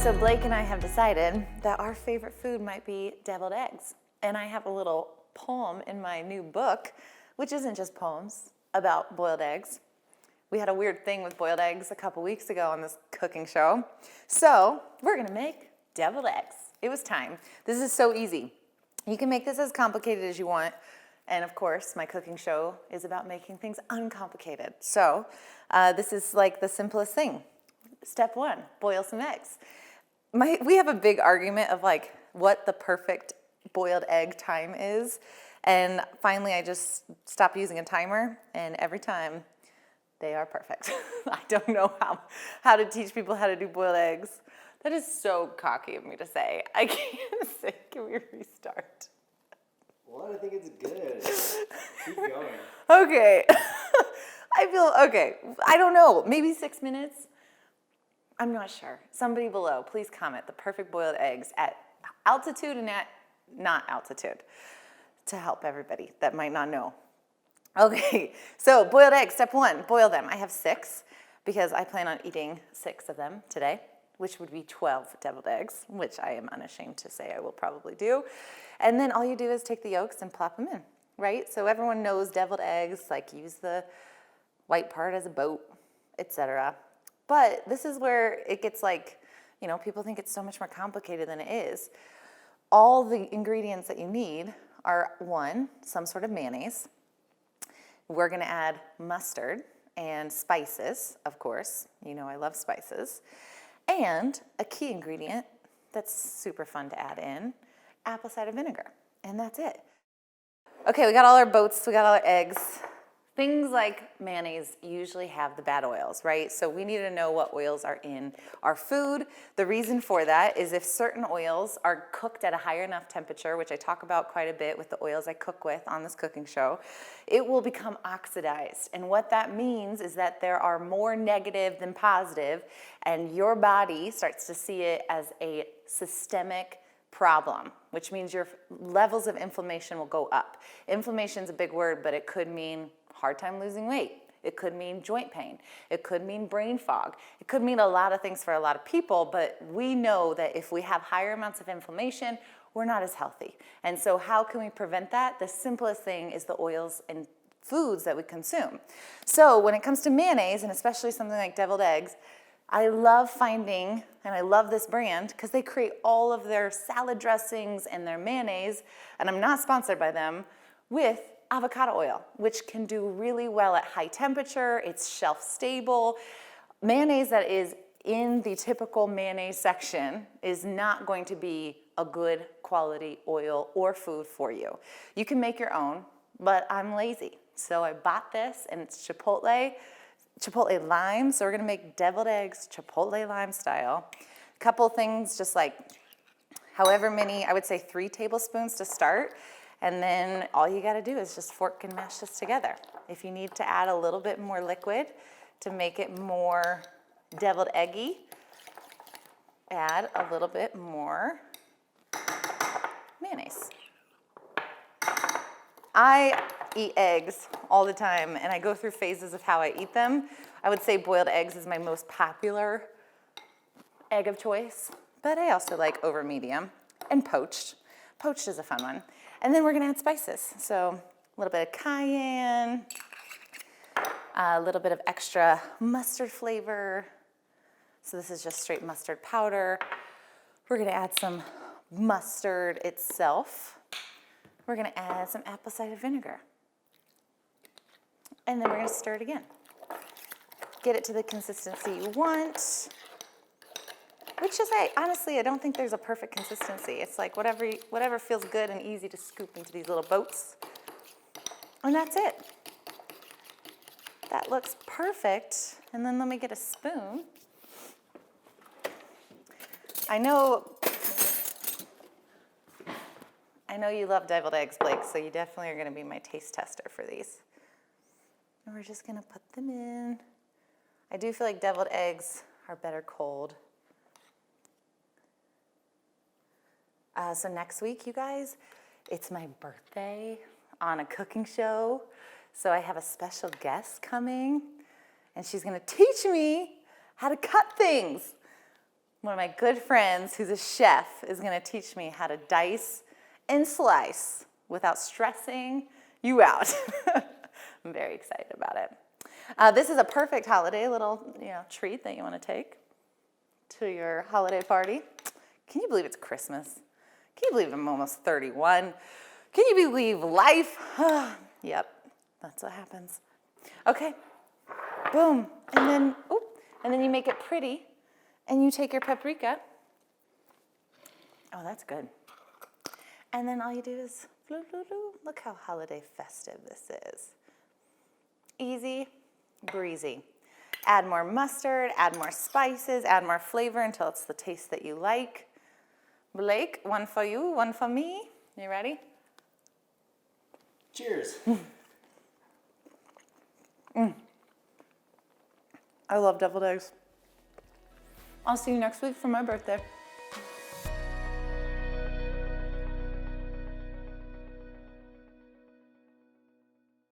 So Blake and I have decided that our favorite food might be deviled eggs. And I have a little poem in my new book, which isn't just poems, about boiled eggs. We had a weird thing with boiled eggs a couple weeks ago on this cooking show. So we're gonna make deviled eggs. It was time. This is so easy. You can make this as complicated as you want. And of course, my cooking show is about making things uncomplicated. So this is like the simplest thing. Step one, boil some eggs. We have a big argument of like what the perfect boiled egg time is. And finally, I just stopped using a timer. And every time, they are perfect. I don't know how to teach people how to do boiled eggs. That is so cocky of me to say. I can't say, can we restart? What? I think it's good. Keep going. Okay. I feel, okay. I don't know. Maybe 6 minutes? I'm not sure. Somebody below, please comment the perfect boiled eggs at altitude and at not altitude to help everybody that might not know. Okay, so boiled eggs, step one, boil them. I have 6 because I plan on eating 6 of them today, which would be 12 deviled eggs, which I am unashamed to say I will probably do. And then all you do is take the yolks and plop them in, right? So everyone knows deviled eggs, like use the white part as a boat, etc. But this is where it gets like, you know, people think it's so much more complicated than it is. All the ingredients that you need are, 1, some sort of mayonnaise. We're gonna add mustard and spices, of course. You know I love spices. And a key ingredient that's super fun to add in, apple cider vinegar. And that's it. Okay, we got all our boats, we got all our eggs. Things like mayonnaise usually have the bad oils, right? So we need to know what oils are in our food. The reason for that is if certain oils are cooked at a higher enough temperature, which I talk about quite a bit with the oils I cook with on this cooking show, it will become oxidized. And what that means is that there are more negative than positive, and your body starts to see it as a systemic problem, which means your levels of inflammation will go up. Inflammation is a big word, but it could mean hard time losing weight. It could mean joint pain. It could mean brain fog. It could mean a lot of things for a lot of people, but we know that if we have higher amounts of inflammation, we're not as healthy. And so how can we prevent that? The simplest thing is the oils and foods that we consume. So when it comes to mayonnaise, and especially something like deviled eggs, I love finding, and I love this brand, because they create all of their salad dressings and their mayonnaise, and I'm not sponsored by them, with avocado oil, which can do really well at high temperature. It's shelf stable. Mayonnaise that is in the typical mayonnaise section is not going to be a good quality oil or food for you. You can make your own, but I'm lazy. So I bought this, and it's chipotle lime. So we're gonna make deviled eggs chipotle lime style. A couple things, just like however many, I would say 3 tablespoons to start. And then all you gotta do is just fork and mash this together. If you need to add a little bit more liquid to make it more deviled eggy, add a little bit more mayonnaise. I eat eggs all the time, and I go through phases of how I eat them. I would say boiled eggs is my most popular egg of choice, but I also like over medium and poached. Poached is a fun one. And then we're gonna add spices. So a little bit of cayenne, a little bit of extra mustard flavor. So this is just straight mustard powder. We're gonna add some mustard itself. We're gonna add some apple cider vinegar. And then we're gonna stir it again. Get it to the consistency you want. Which is, honestly, I don't think there's a perfect consistency. It's like whatever feels good and easy to scoop into these little boats. And that's it. That looks perfect. And then let me get a spoon. I know you love deviled eggs, Blake, so you definitely are gonna be my taste tester for these. And we're just gonna put them in. I do feel like deviled eggs are better cold. So next week, you guys, it's my birthday on a cooking show. So I have a special guest coming, and she's gonna teach me how to cut things. One of my good friends who's a chef is gonna teach me how to dice and slice without stressing you out. I'm very excited about it. This is a perfect holiday little treat that you wanna take to your holiday party. Can you believe it's Christmas? Can you believe I'm almost 31? Can you believe life? Yep, that's what happens. Okay, boom, and then you make it pretty, and you take your paprika. Oh, that's good. And then all you do is, look how holiday festive this is. Easy breezy. Add more mustard, add more spices, add more flavor until it's the taste that you like. Blake, one for you, one for me. You ready? Cheers. I love deviled eggs. I'll see you next week for my birthday.